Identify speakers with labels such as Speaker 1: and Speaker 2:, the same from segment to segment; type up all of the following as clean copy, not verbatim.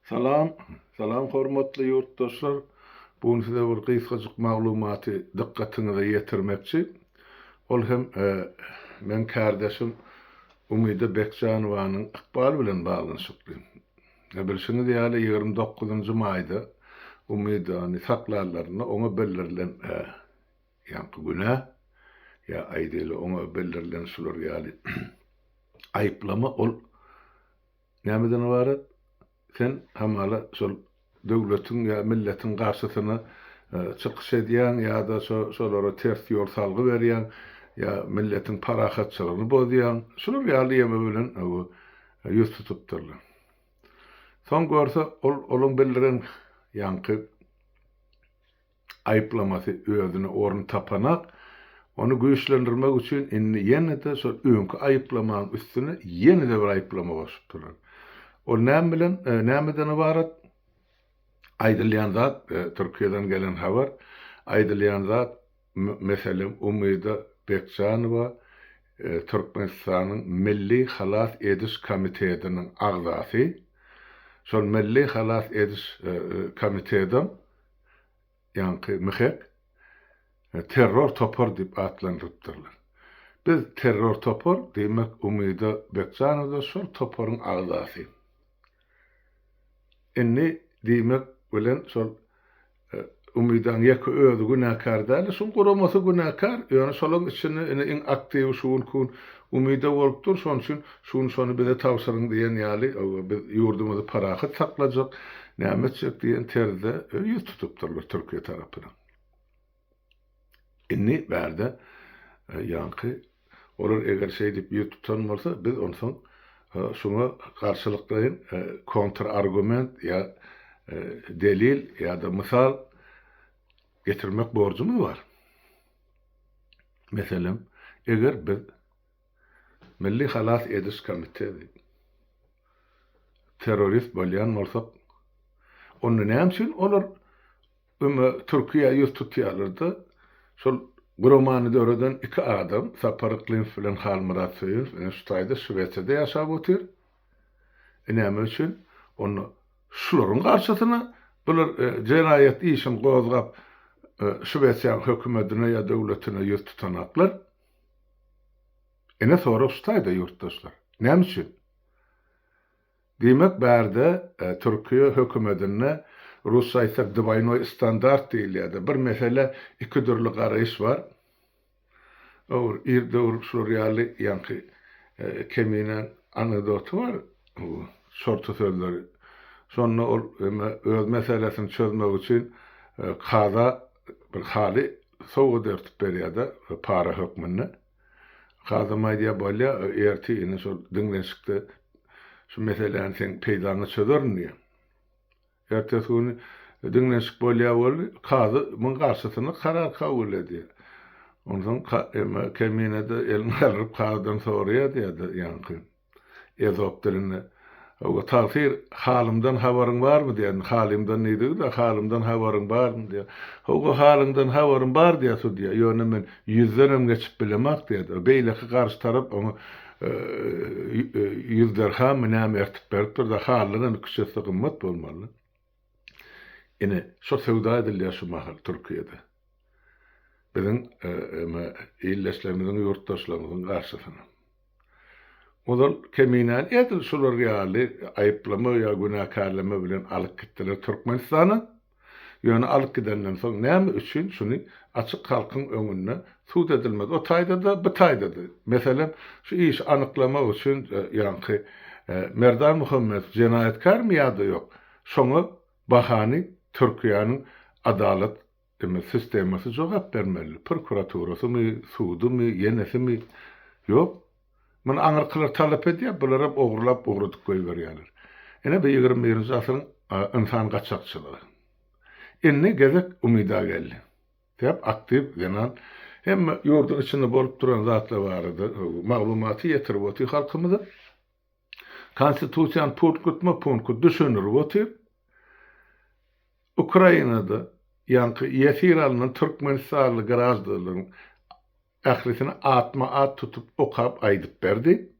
Speaker 1: Salam, salam hormatly yurtdaşlar. Bugün size bir kysgaçyk maglumaty dikkatinize ýetirmekçi. Ol hem men kardeşim Umyda Bekjanowanyň ykbaly bilen baglanyşykly. Bilşiňiz ýaly 29-njy maýda Umyda saklarlaryna oňa bildirilen ýanky günä ýa aýdyly oňa bildirilen şular ýaly aýyplama ol nämeden ibaret? Sen hamala şol döwletiň ýa milletiň garşysyna çykyş edýän ýa-da şolara ters ýol salgy berýän ýa milletiň parahatçylygyny bozýan şular ýaly ýeme bilen ýüz tutupdyrlar. Son görse olaň bildiren ýanky aýyplamasy özüne orun tapanak onu güýçlendirmek üçin ýene-de şol öňkü aýyplamanyň üstüne ýene-de bir aýyplama başypdylar. O nämeden ibaret? Aýdylýan zat, Türkiýeden gelen habar, aýdylýan zat, meselem Umyda Bekjanowa, Türkmenistanyň Milli Halas Ediş Komitetiniň agzasy. Şol Milli Halas Ediş Komiteti, ýanky mihek, terror topor diýip atlandyrypdyrlar. Biz terror topor diýmek Umyda Bekjanowa şol toporyň agzasy. Inni diýmek bilen şol Umydaň ýeke özü günäkar däl, şol guramasy günäkar, ýöne şolaň içinde iň aktiw şuun Umyda bolupdyr, şoň üçin şonu bize tawsyryň diýen ýaly biz ýurdumyzy parahat saklajak, nämetjek diýen terde ýüz tutupdyrlar Türkiýe tarapyna. Inni bärde ýanky olar eger şey diýip ýüz tutan bolsa biz onsoň şuna karşılıklayan kontr argument ya delil ya da misal getirmek borcumuz var. Mesela eğer biz Milli Halas Ediş Komiteti terörist bolýan bolsak onu näme üçin olar Türkiýe ýüz tutýarlardy. Şol Gromany döwreden iki adam, Saparyklyň bilen Halmurat Söýüň, Şutaýda Şweýçarda ýaşap otyr. Näme üçin? Onu şularyň garşysyna bular jenaýat işin gozgap Şweýçar hökümetine ýa döwletine ýüz tutanaklar. Sonra Şutaýda ýurtdaşlar. Näme üçin? Diýmek bärde Türkiýe hökümetine Rusya ise dvaynoy standart diýilýär. Bir mesele iki türlü garaýyş var. Ir şol ýaly ýanky keminen anekdoty var. Şorty sözleri. Şonu ol öz meselesini çözmek üçin kaza bir hali soňra dertip berýärdi para hökmüne. Kaza maýdýa bolýa erti ine şol diňleşikde şu meseleni sen peýdany çözerni. Ertesi günü dinleşik bolýa bol, kazy muň garşysyna karar kabul edýär. Ondan keminede elini alyp kazydan soraýar diýdi ýanky. Ezopdyryny o tasir halymdan habaryň barmy diýdi. Halymdan näde de halymdan habaryň barmy diýdi. O halymdan habaryň bar diýdi diýdi. Ýöne men ýüzlerim geçip bilemek diýdi. Beýleki garşy tarap onu ýüzderham näme ertip beripdir da halynyň küçesi gymmat bolmaly. Ine şo sewda edilýär şu mahal Türkiýede. Biziň ýyldaşlarymyzyň ýurtdaşlarymyzyň garşysyna. Olar keminen edil şular ýaly aýyplama ýa günäkarlama bilen alyp gitdiler Türkmenistana. Ýöne alyp gidenden soň näme üçin şuny açyk halkyň öňünde suwd edilmez. O taýda da bu taýda da. Meselem şu iş anyklamak üçin ýanky Merdan Muhammed jenaýetkarmy ýa-da ýok. Şoňa bahany Türkiýanyň adalet sistemasi jogap bermeli. Prokuraturasy, suwdumy, ýenesimi ýok. Muny aňyrkylar talap edýär, bular hep ogurlap ogurdyk goýberýärler. Ene 21-nji asyryň insan gaçakçylygy. Inni gezek Umyda geldi. Hep aktiv denan hem ýurdun içinde bolup duran zatlar bardy. Maglumaty ýetirip otyr halkymyza. Konstitusiýany punkt düşünürip otyr. Ukrainada ýanky ýesir alynan Türkmenistanly garajdalaryň ählisini at tutup okap aýdyp berdi.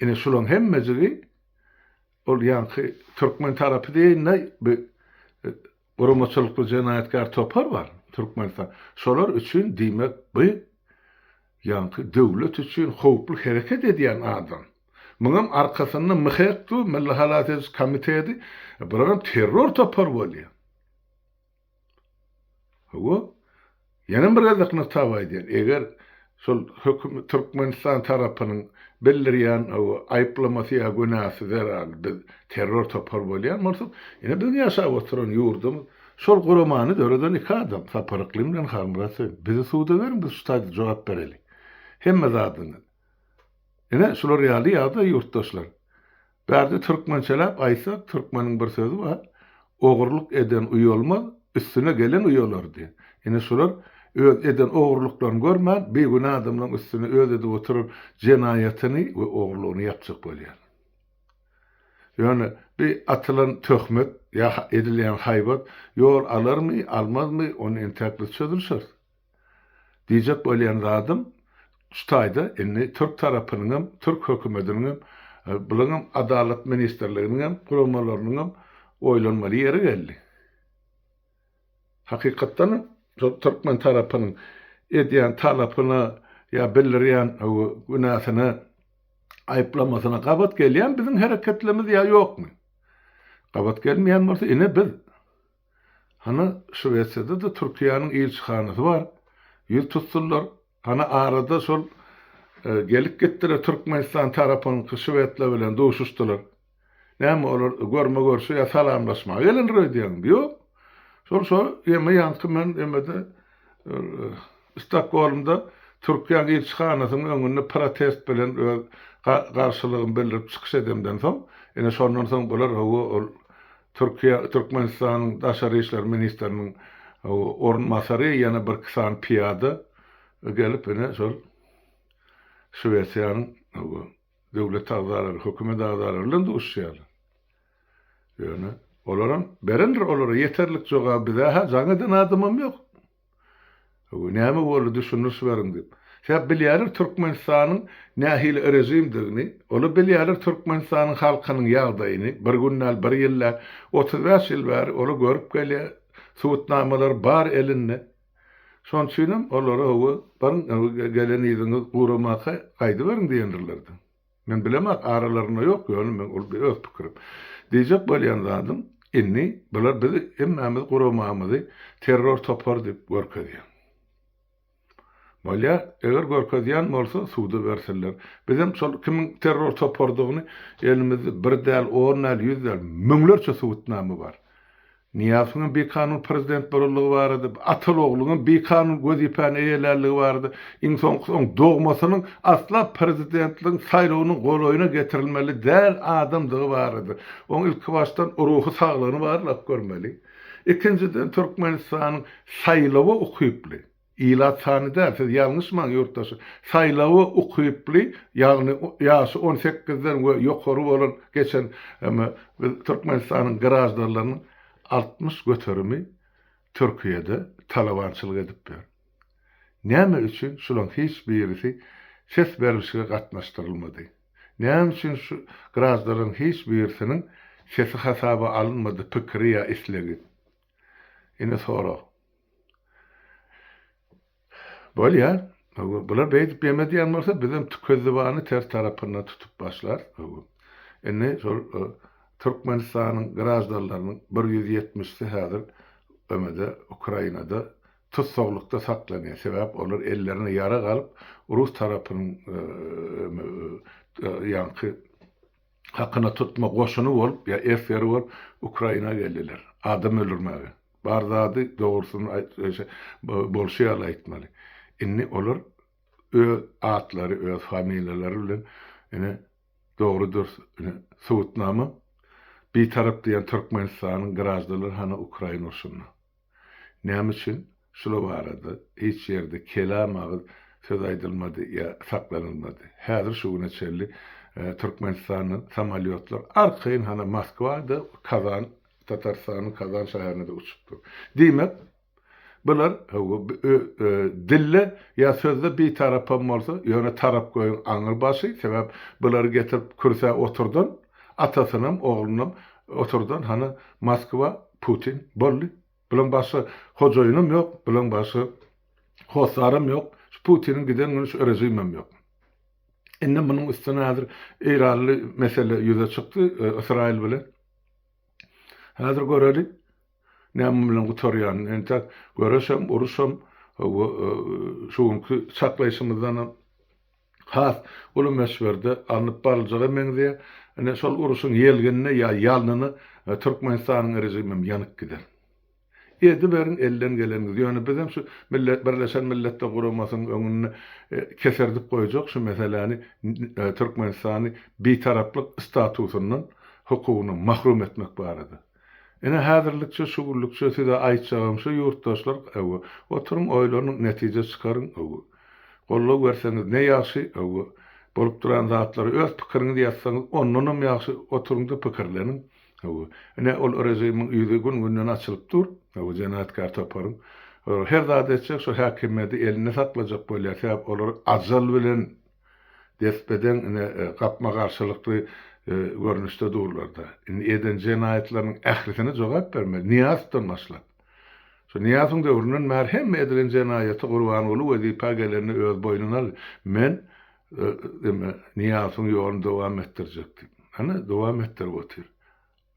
Speaker 1: Ine şolaň hemmesi ol ýanky Türkmen tarapy diýende bir guramaçylykly jenaýatkar topar bar Türkmenistan. Şolar üçin diýmek bu ýanky döwlet üçin howply hereket edýän adam. Muňam arkasynda myhekdi Milli Halat Ediş Komiteti bularym terror topar bolýar. Hawa ýene bir gazakny tawaýdy. Eger şol hökümet Türkmenistan tarapynyň belirýän aýplamasy günäsi zeral biz terror topar bolýan bolsa, ýene biz ýaşap oturan ýurdum şol guramany döreden iki adam saparykly bilen hamrasy. Bizi suwda berin, biz şutaýda jogap bereli. Hemme zadyny. Ene şolar ýaly ýa-da ýurtdaşlar. Bärde türkmençelap aýsak, türkmeniň bir sözi bar. Ogurluk eden uý olmaz, üstüne gelen uý olar diýen. Ene şolar öz eden ogurluklaryny görmän, beýguna adamlaryň üstüne öz edip oturup jenaýatyny we ogurlugyny ýapjak bolýar. Ýöne bir atylan töhmet ýa edilýän haýbat ýol alarmy, almazmy, onu entäkli çözülşür. Diýjek bolýan adam şutaýda indi Türk tarapynyň, Türk hökümetiniň, bularym adalet ministrliginiň, guramalarynyň oýlanmaly ýeri geldi. Hakykatdan Türkmen tarapynyň edýän talapyna ýa bildirýän günäsini aýplamasyna gabat gelýän biziň hereketlerimiz ýa ýokmy? Gabat gelmeýän bolsa ine biz hana Şweýçarda da Türkiýanyň elçihanasy bar. Ýüz tutsullar. Hana arada şol gelip gitdiler Türkmenistan tarapynyň Şweýçarlar bilen doşuşdylar. Näme olar görme görşü ýa salamlaşma gelen röýdýän ýok. Şol ýanky men emede Stockholmda Türkiýanyň elçihanasynyň öňünde protest bilen garşylygyny bildirip çykyş edemden soň, ene şondan soň bular Türkmenistanyň daşary işler ministriniň ornmasary ýa-da bir kısan piyada gelip ene şol Şweýçaryň döwlet agzalary, hökümet agzalary bilen duşýar. Ýöne olaram berendir olara yeterlik jogap bize jaňadan adamym ýok. Näme boldy düşünüş berin diýip. Şäp bilýär Türkmenistanyň nähil rejimdigini, ola bilýär Türkmenistanyň halkynyň ýagdaýyny, bir günnäl, bir ýyllar, 35 ýyl bäri ola görüp gelýär. Suwutnamalar bar elinde. Şoň üçin olara gelen ýylyny guramaka gaýdy berin diýendirlerdi. Men bilemek aralaryna ýok, ýöne men ol bir öz pikirim. Diýjek bolýan zadım, inni bular bizi emmemiz guramamyzy terror topar diýip görkezýär. Bolýa, eger görkezýän bolsa suwda berseler. Bizim şol kimin terror topardygyny elimizde bir däl, 10 däl, 100 däl, müňlerçe suwutnama bar. Niýasynyň bir kanun prezident bolýanlygy bardy, Atyloglunyň bir kanun gözipäni eýerligi bardy. Inson dogmasynyň asla prezidentligiň saýlawynyň golaýyna getirilmeli däl adamdygy bardy. Oň ilki başdan ruhy saglygyny barlap görmeli. Ikinciden Türkmenistanyň saýlawy ukyply. İlat sanida siz ýalňyşmaň ýurtdaşy. Saýlawy ukyply, ýagny ýaşy 18-den we ýokary bolan geçen Türkmenistanyň garajdarlarynyň 60 göterimi Türkiýede talawançylyk edip ber. Näme üçin şolaň hiç birisi ses berişige gatnaşdyrylmady? Näme üçin şu garajdarlaryň hiç birisiniň sesi hasaba alınmady, pikiri ýa islegi? Ine sorak. Bolýar, bular beýdip ýemediýän bolsa bizim tüközibany ters tarapyna tutup başlar. Ene şol Türkmenistanyň garajdarlarynyň 170-si häzir ömede Ukrainada tutsaglykda saklanýar. Sebäp olar ellerine ýara galyp Rus tarapynyň ýanky hakyna tutma goşuny bolup ýa eferi bolup Ukraina geldiler. Adam öldürmäge. Barzady dogrusyny bolşýar aýtmaly. Inni olar öz atlary, öz familiýalary bilen ene dogrudur, suwutnama bir tarap diýen Türkmenistanyň garajdarlary hana Ukraina urşunna. Näme üçin? Şola barady. Hiç ýerde kelam agyz söz aýdylmady ýa saklanylmady. Häzir şu güne çelli Türkmenistanyň samolyotlar arkaýyn hana Moskwada, Kazan, Tatarstanyň Kazan şäherine uçupdy. Diýmek bular dille ýa sözde bir tarapam bolsa, ýöne tarap goýun aňyr başy, sebäp bular getirip kürse oturdun, atasynam, oglunam oturdan hana Moskva, Putin boldy. Bulan başga hojaýynam ýok, bulan başga hosarym ýok. Putinin giden gün şu rejimem ýok. Indi munyň üstüne häzir Iranly mesele ýüze çykdy, Israil bilen. Häzir görelik, näme bilen gutarýan, ente göresem, urusam, şuňky çaklaýşymyzdan has ulu meşwerde alınıp baryljagy meňze, ene şol urusyň ýelgenine ýa ýalnyny Türkmenistanyň rejimem ýanyk gider. Edi berin elden gelen ýöne bizem şu millet Birleşen Milletler Guramasynyň öňüne keserdip goýjak şu meseleni Türkmenistany bitaraplyk statusundan hukugyny mahrum etmek barady. Ene häzirlikçe şugurlukça size aýtjagym şu ýurtdaşlar oturuň oýlanyň netije çykaryn gollap berseňiz ne ýaxşy bolup duran zatlary öz pikiriňizi ýazsaňyz ondan ýaxşy oturuňda pikirleniň. Ene ol rejimiň ýüzi gün-günden açylyp dur. Jenatkar taparym. Her zat etjek şu häkimeti eline saklajak bolýar. Sebäp olar ajal bilen despeden gapma garşylykly görnüşde durlarda. Eden jenaýetlaryň ählisine jogap berme. Niýazdan başlap. Şu niýazyň döwründen merhem edilen jenaýety gurban bolup wezipa gelerini öz boýnuna al. Men niýazyň ýolunda dowam etdirjekdim. Ana dowam etdirip otyr.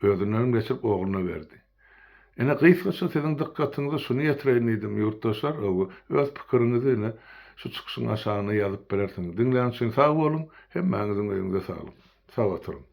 Speaker 1: Özünden geçip oğluna verdi. Ene gysgaça siziň dikkatyňizi şunu ýetireýin edim ýurtdaşlar, öz pikiriňizi şu çykyşyň aşagyna ýazyp berersiňiz. Dinleýän üçin sag bolun, hemmäňiziň öýüňize saglyk. Sag oturun.